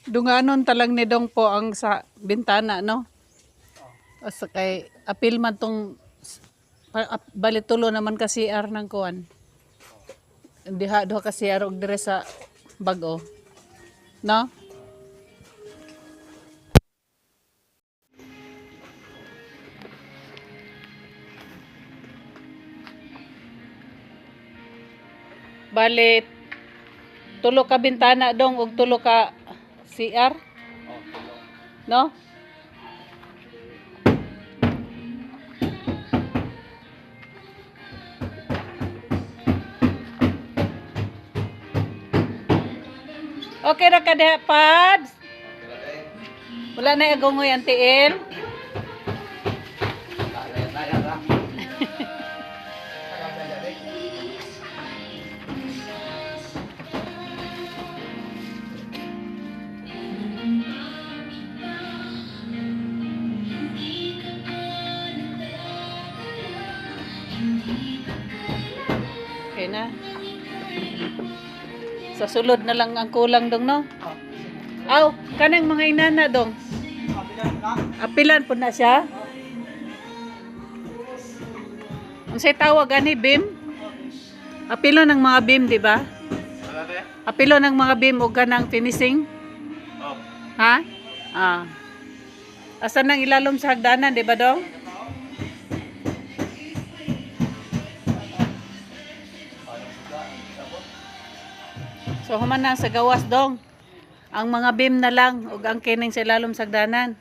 Dunganon talang ni Dong po ang sa bintana, no? O sa kay apil man tong balitulo naman kasi CR ng kuan. Diha duha ka CR og dire sa bag-o. No? Bali tulo ka bintana Dong og tulo ka CR, no? Okay ra ka diha, Pads? Wala na agongoy ang tiil. Okay na. Sa sulod na lang ang kulang Dong, no? Aw, kanang mga inana Dong. Apilan po na siya. Unsay tawag ani beam? Apilo ng mga beam, di ba? Apilo ng mga beam o ganang finishing? Ha? Ah. Asan nang ilalom sa hagdanan, di ba Dong? So human na sa gawas Dong. Ang mga beam na lang ug ang kining sa ilalom sa hagdanan.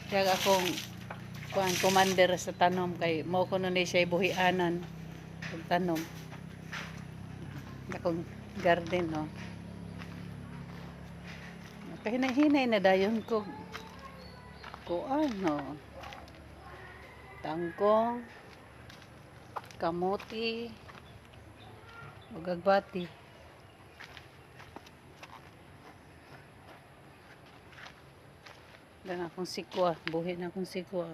Kaya akong kuan commander sa tanom kay mo kuno ni siya buhianan ug tanom. Akong garden, no. Kahinay-hinay na dayon ko. Kuan, no. Tangkong, kamuti, ug agbati. Dan akong sikwa, buhi na akong sikwa.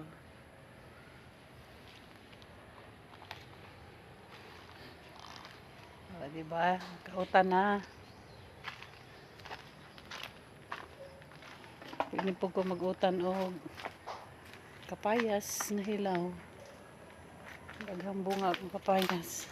O, diba? Kautan na. Pwede po ko mag-utan o kapayas na hilaw. Daghang bunga ng kapayas.